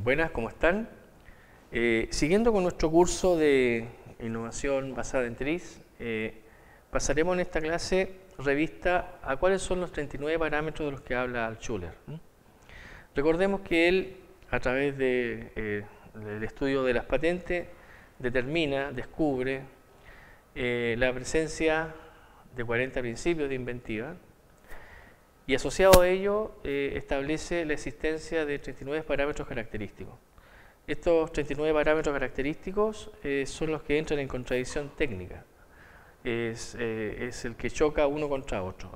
Buenas, ¿cómo están? Siguiendo con nuestro curso de innovación basada en TRIZ, pasaremos en esta clase revista a cuáles son los 39 parámetros de los que habla Altschuler. Recordemos que él, a través del estudio de las patentes, descubre la presencia de 40 principios de inventiva y asociado a ello establece la existencia de 39 parámetros característicos. Estos 39 parámetros característicos son los que entran en contradicción técnica. Es el que choca uno contra otro.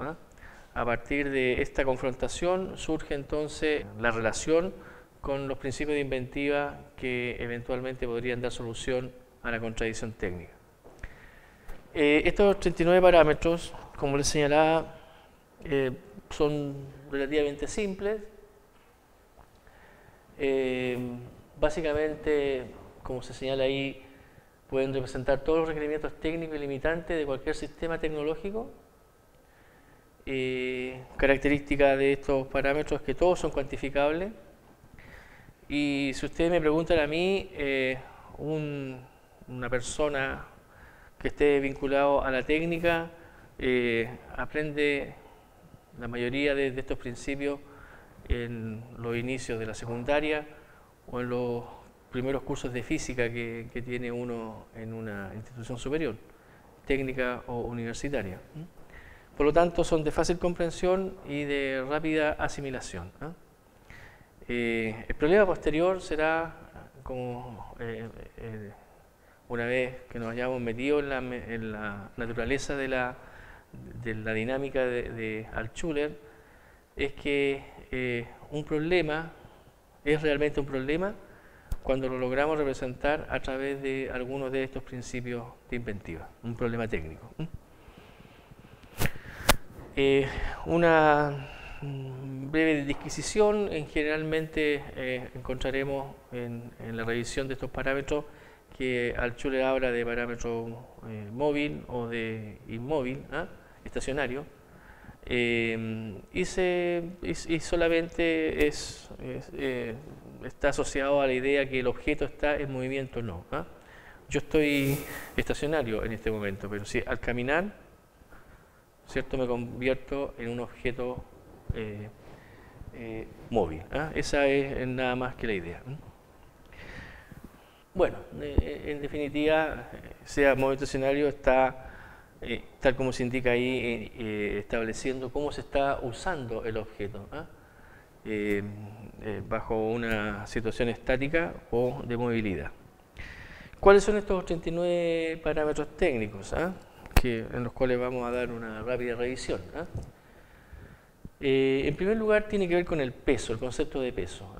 A partir de esta confrontación surge entonces la relación con los principios de inventiva que eventualmente podrían dar solución a la contradicción técnica. Estos 39 parámetros, como les señalaba, son relativamente simples. Básicamente, como se señala ahí, pueden representar todos los requerimientos técnicos y limitantes de cualquier sistema tecnológico. Característica de estos parámetros es que todos son cuantificables. Y si ustedes me preguntan a mí, una persona que esté vinculado a la técnica aprende la mayoría de estos principios en los inicios de la secundaria o en los primeros cursos de física que tiene uno en una institución superior, técnica o universitaria. Por lo tanto, son de fácil comprensión y de rápida asimilación. El problema posterior será, como una vez que nos hayamos metido en la naturaleza de la dinámica de Altschuler, es que un problema es realmente un problema cuando lo logramos representar a través de algunos de estos principios de inventiva, un problema técnico. Una breve disquisición, generalmente encontraremos en la revisión de estos parámetros que Altschuler habla de parámetro móvil o de inmóvil, estacionario, y solamente está asociado a la idea que el objeto está en movimiento o no. Yo estoy estacionario en este momento, pero si al caminar, ¿cierto?, me convierto en un objeto móvil. Esa es nada más que la idea. Bueno, en definitiva, sea movimiento estacionario está, tal como se indica ahí, estableciendo cómo se está usando el objeto, bajo una situación estática o de movilidad. ¿Cuáles son estos 39 parámetros técnicos en los cuales vamos a dar una rápida revisión? En primer lugar, tiene que ver con el peso, el concepto de peso.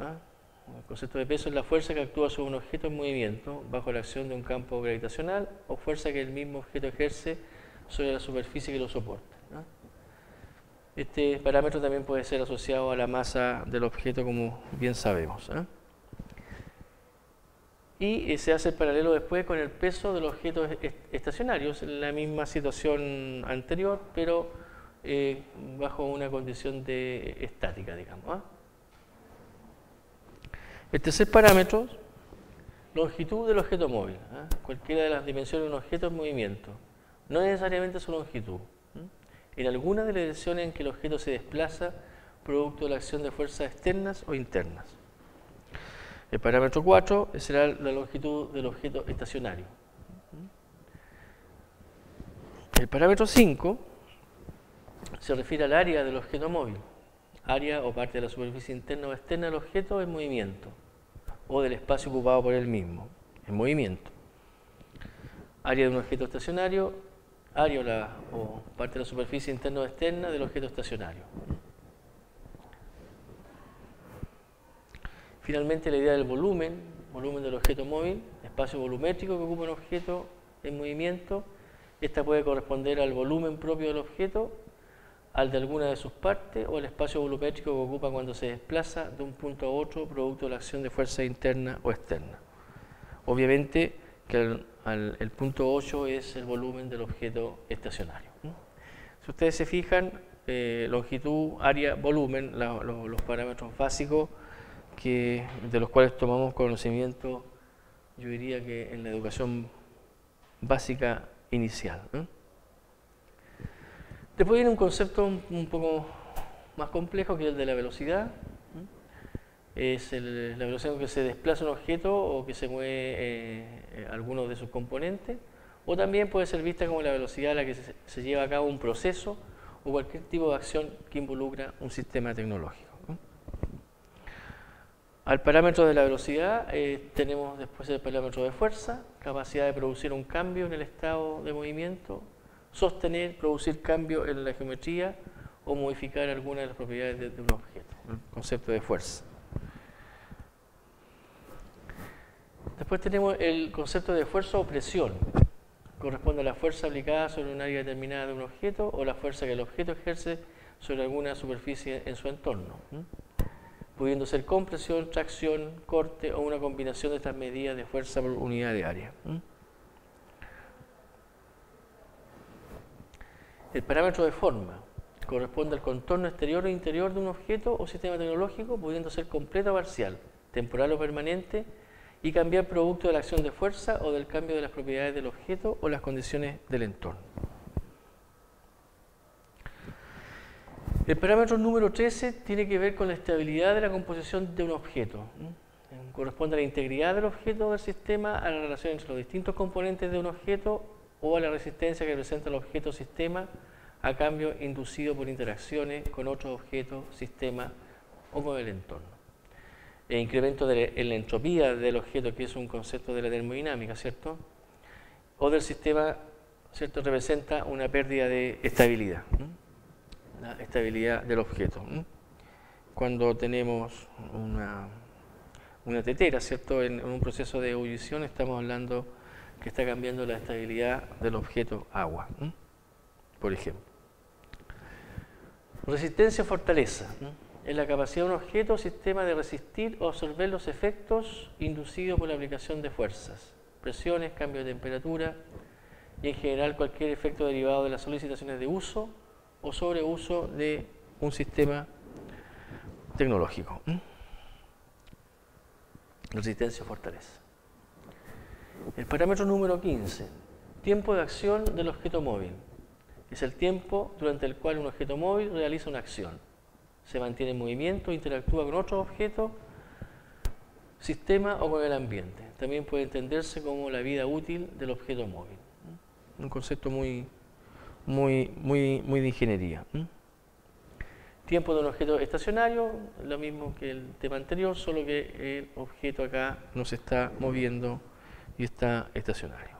El concepto de peso es la fuerza que actúa sobre un objeto en movimiento bajo la acción de un campo gravitacional o fuerza que el mismo objeto ejerce sobre la superficie que lo soporta. Este parámetro también puede ser asociado a la masa del objeto, como bien sabemos. Y se hace el paralelo después con el peso de los objetos estacionarios, en la misma situación anterior, pero bajo una condición de estática, digamos. El tercer parámetro, longitud del objeto móvil. Cualquiera de las dimensiones de un objeto en movimiento, no necesariamente su longitud. En alguna de las direcciones en que el objeto se desplaza producto de la acción de fuerzas externas o internas. El parámetro 4 será la longitud del objeto estacionario. El parámetro 5 se refiere al área del objeto móvil, área o parte de la superficie interna o externa del objeto en movimiento, o del espacio ocupado por él mismo, en movimiento. Área de un objeto estacionario, área o parte de la superficie interna o externa del objeto estacionario. Finalmente, la idea del volumen del objeto móvil, espacio volumétrico que ocupa un objeto en movimiento. Esta puede corresponder al volumen propio del objeto, al de alguna de sus partes, o el espacio volumétrico que ocupa cuando se desplaza de un punto a otro producto de la acción de fuerza interna o externa. Obviamente que el punto 8 es el volumen del objeto estacionario. Si ustedes se fijan, longitud, área, volumen, los parámetros básicos de los cuales tomamos conocimiento, yo diría que en la educación básica inicial. Después viene un concepto un poco más complejo, que es el de la velocidad. Es la velocidad con que se desplaza un objeto o que se mueve algunos de sus componentes, o también puede ser vista como la velocidad a la que se lleva a cabo un proceso o cualquier tipo de acción que involucra un sistema tecnológico. Al parámetro de la velocidad tenemos después el parámetro de fuerza, capacidad de producir un cambio en el estado de movimiento, sostener, producir cambio en la geometría o modificar alguna de las propiedades de un objeto, el concepto de fuerza. Después tenemos el concepto de fuerza o presión. Corresponde a la fuerza aplicada sobre un área determinada de un objeto o la fuerza que el objeto ejerce sobre alguna superficie en su entorno, pudiendo ser compresión, tracción, corte o una combinación de estas medidas de fuerza por unidad de área. El parámetro de forma corresponde al contorno exterior o interior de un objeto o sistema tecnológico, pudiendo ser completo o parcial, temporal o permanente, y cambiar producto de la acción de fuerza o del cambio de las propiedades del objeto o las condiciones del entorno. El parámetro número 13 tiene que ver con la estabilidad de la composición de un objeto. Corresponde a la integridad del objeto o del sistema, a la relación entre los distintos componentes de un objeto o a la resistencia que presenta el objeto o sistema a cambio inducido por interacciones con otros objetos, sistemas o con el entorno. El incremento de la entropía del objeto, que es un concepto de la termodinámica, ¿cierto? O del sistema, ¿cierto? Representa una pérdida de estabilidad, la estabilidad del objeto. Cuando tenemos una tetera, ¿cierto? En un proceso de ebullición estamos hablando que está cambiando la estabilidad del objeto agua, por ejemplo. Resistencia o fortaleza. Es la capacidad de un objeto o sistema de resistir o absorber los efectos inducidos por la aplicación de fuerzas, presiones, cambio de temperatura y en general cualquier efecto derivado de las solicitaciones de uso o sobreuso de un sistema tecnológico. Resistencia o fortaleza. El parámetro número 15, tiempo de acción del objeto móvil. Es el tiempo durante el cual un objeto móvil realiza una acción. Se mantiene en movimiento, interactúa con otros objetos, sistema o con el ambiente. También puede entenderse como la vida útil del objeto móvil. Un concepto muy de ingeniería. Tiempo de un objeto estacionario, lo mismo que el tema anterior, solo que el objeto acá no se está moviendo y está estacionario.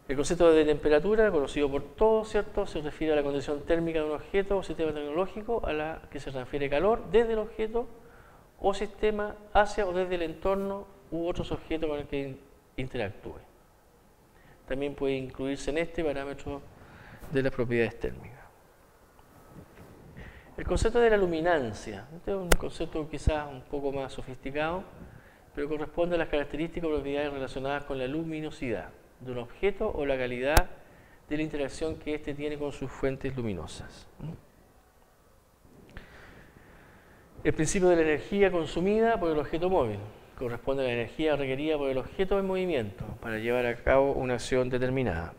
El concepto de temperatura, conocido por todos, ¿cierto?, se refiere a la condición térmica de un objeto o sistema tecnológico a la que se transfiere calor desde el objeto o sistema hacia o desde el entorno u otros objetos con el que interactúe. También puede incluirse en este parámetro de las propiedades térmicas. El concepto de la luminancia, este es un concepto quizás un poco más sofisticado, pero corresponde a las características o propiedades relacionadas con la luminosidad de un objeto o la calidad de la interacción que éste tiene con sus fuentes luminosas. El principio de la energía consumida por el objeto móvil corresponde a la energía requerida por el objeto en movimiento para llevar a cabo una acción determinada.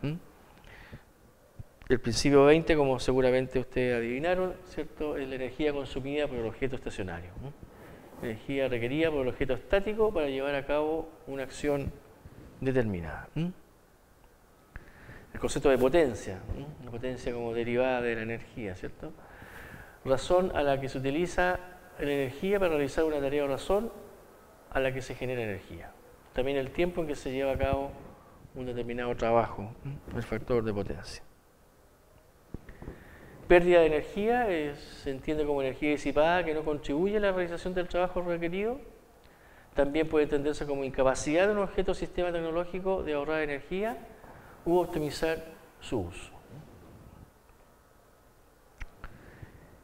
El principio 20, como seguramente ustedes adivinaron, ¿cierto?, es la energía consumida por el objeto estacionario. Energía requerida por el objeto estático para llevar a cabo una acción determinada. El concepto de potencia, la potencia como derivada de la energía, ¿cierto? Razón a la que se utiliza la energía para realizar una tarea o razón a la que se genera energía. También el tiempo en que se lleva a cabo un determinado trabajo, el factor de potencia. Pérdida de energía se entiende como energía disipada que no contribuye a la realización del trabajo requerido. También puede entenderse como incapacidad de un objeto o sistema tecnológico de ahorrar energía u optimizar su uso.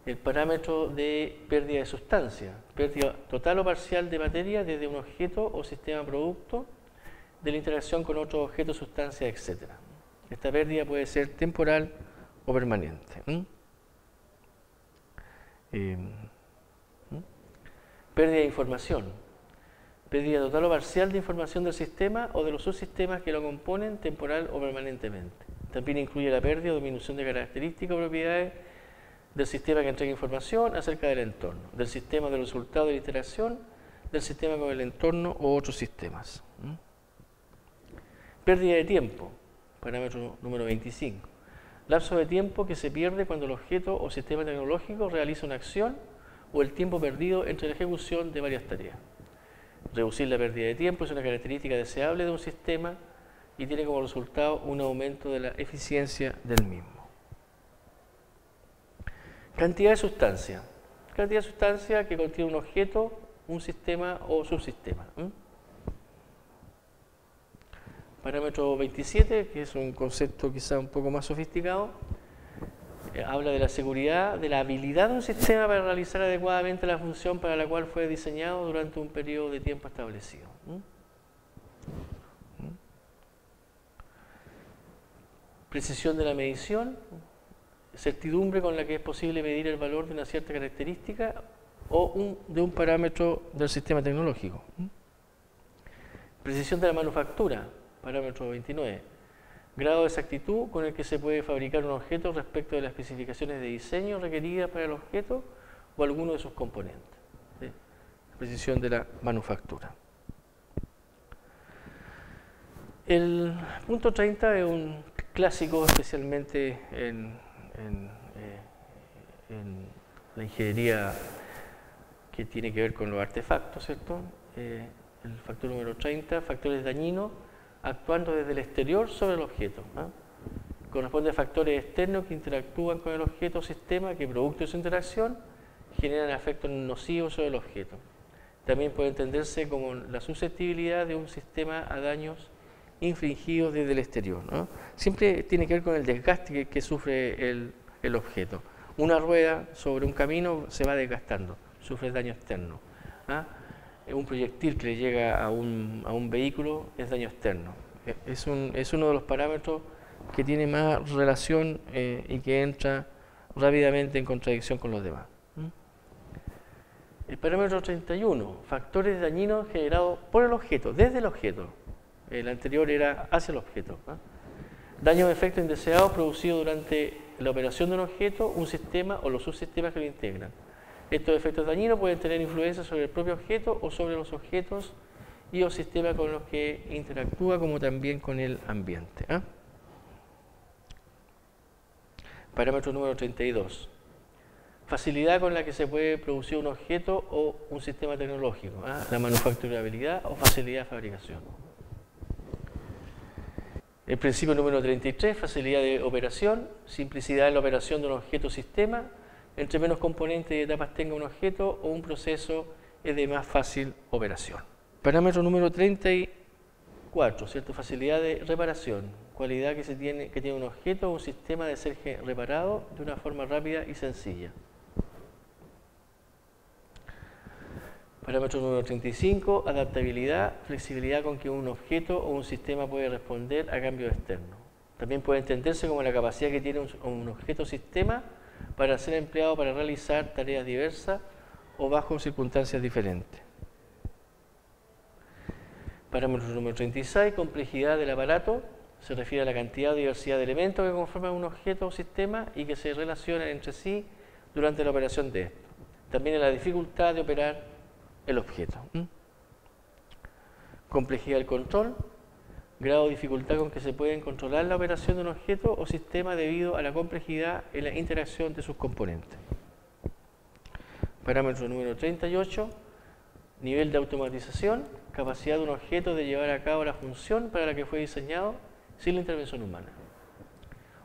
El parámetro de pérdida de sustancia, pérdida total o parcial de materia desde un objeto o sistema producto de la interacción con otro objeto, sustancia, etc. Esta pérdida puede ser temporal o permanente. Pérdida de información. Pérdida total o parcial de información del sistema o de los subsistemas que lo componen temporal o permanentemente. También incluye la pérdida o disminución de características o propiedades del sistema que entrega información acerca del entorno, del sistema de resultados de la interacción, del sistema con el entorno o otros sistemas. Pérdida de tiempo, parámetro número 25. Lapso de tiempo que se pierde cuando el objeto o sistema tecnológico realiza una acción o el tiempo perdido entre la ejecución de varias tareas. Reducir la pérdida de tiempo es una característica deseable de un sistema y tiene como resultado un aumento de la eficiencia del mismo. Cantidad de sustancia. Cantidad de sustancia que contiene un objeto, un sistema o subsistema. Parámetro 27, que es un concepto quizá un poco más sofisticado, habla de la seguridad, de la habilidad de un sistema para realizar adecuadamente la función para la cual fue diseñado durante un periodo de tiempo establecido. Precisión de la medición, certidumbre con la que es posible medir el valor de una cierta característica o de un parámetro del sistema tecnológico. Precisión de la manufactura, parámetro 29. Grado de exactitud con el que se puede fabricar un objeto respecto de las especificaciones de diseño requeridas para el objeto o alguno de sus componentes. ¿Sí? Precisión de la manufactura. El punto 30 es un clásico, especialmente en la ingeniería que tiene que ver con los artefactos, ¿cierto? El factor número 30, factores dañinos actuando desde el exterior sobre el objeto. Corresponde a factores externos que interactúan con el objeto o sistema que, producto de su interacción, generan efectos nocivos sobre el objeto. También puede entenderse como la susceptibilidad de un sistema a daños infringidos desde el exterior. Siempre tiene que ver con el desgaste que sufre el objeto. Una rueda sobre un camino se va desgastando, sufre daño externo. Un proyectil que le llega a un vehículo es daño externo. Es uno de los parámetros que tiene más relación y que entra rápidamente en contradicción con los demás. El parámetro 31, factores dañinos generados por el objeto, desde el objeto. El anterior era hacia el objeto. Daños o efectos indeseados producidos durante la operación de un objeto, un sistema o los subsistemas que lo integran. Estos efectos dañinos pueden tener influencia sobre el propio objeto o sobre los objetos y los sistemas con los que interactúa, como también con el ambiente. Parámetro número 32. Facilidad con la que se puede producir un objeto o un sistema tecnológico. La manufacturabilidad o facilidad de fabricación. El principio número 33, facilidad de operación, simplicidad en la operación de un objeto o sistema. Entre menos componentes y etapas tenga un objeto o un proceso, es de más fácil operación. Parámetro número 34, ¿cierto? Facilidad de reparación, cualidad que tiene un objeto o un sistema de ser reparado de una forma rápida y sencilla. Parámetro número 35, adaptabilidad, flexibilidad con que un objeto o un sistema puede responder a cambios externos. También puede entenderse como la capacidad que tiene un objeto o sistema para ser empleado para realizar tareas diversas o bajo circunstancias diferentes. Parámetro número 36, complejidad del aparato, se refiere a la cantidad o diversidad de elementos que conforman un objeto o sistema y que se relacionan entre sí durante la operación de esto. También a la dificultad de operar el objeto. Complejidad del control, grado de dificultad con que se puede controlar la operación de un objeto o sistema debido a la complejidad en la interacción de sus componentes. Parámetro número 38, nivel de automatización, capacidad de un objeto de llevar a cabo la función para la que fue diseñado sin la intervención humana.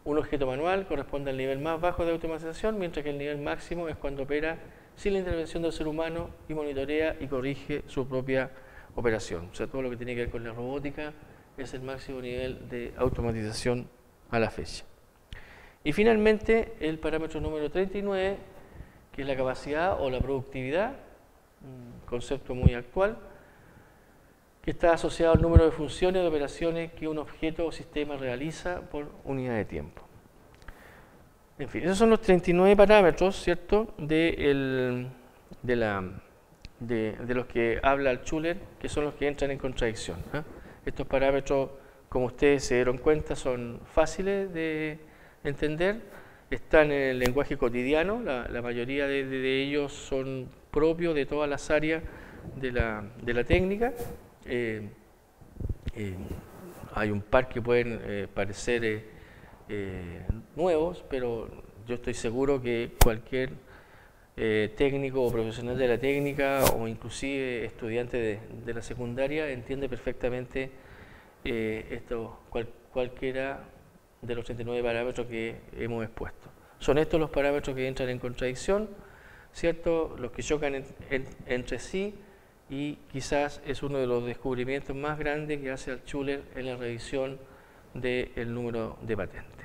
Un objeto manual corresponde al nivel más bajo de automatización, mientras que el nivel máximo es cuando opera sin la intervención del ser humano y monitorea y corrige su propia operación. O sea, todo lo que tiene que ver con la robótica es el máximo nivel de automatización a la fecha. Y finalmente, el parámetro número 39, que es la capacidad o la productividad, un concepto muy actual, que está asociado al número de funciones o de operaciones que un objeto o sistema realiza por unidad de tiempo. En fin, esos son los 39 parámetros, ¿cierto?, de de los que habla Altshuler, que son los que entran en contradicción. Estos parámetros, como ustedes se dieron cuenta, son fáciles de entender, están en el lenguaje cotidiano, la mayoría de ellos son propios de todas las áreas de la técnica. Hay un par que pueden parecer nuevos, pero yo estoy seguro que cualquier técnico o profesional de la técnica o inclusive estudiante de la secundaria entiende perfectamente cualquiera de los 39 parámetros que hemos expuesto. Son estos los parámetros que entran en contradicción, ¿cierto? Los que chocan entre sí, y quizás es uno de los descubrimientos más grandes que hace Altshuler en la revisión del número de patentes.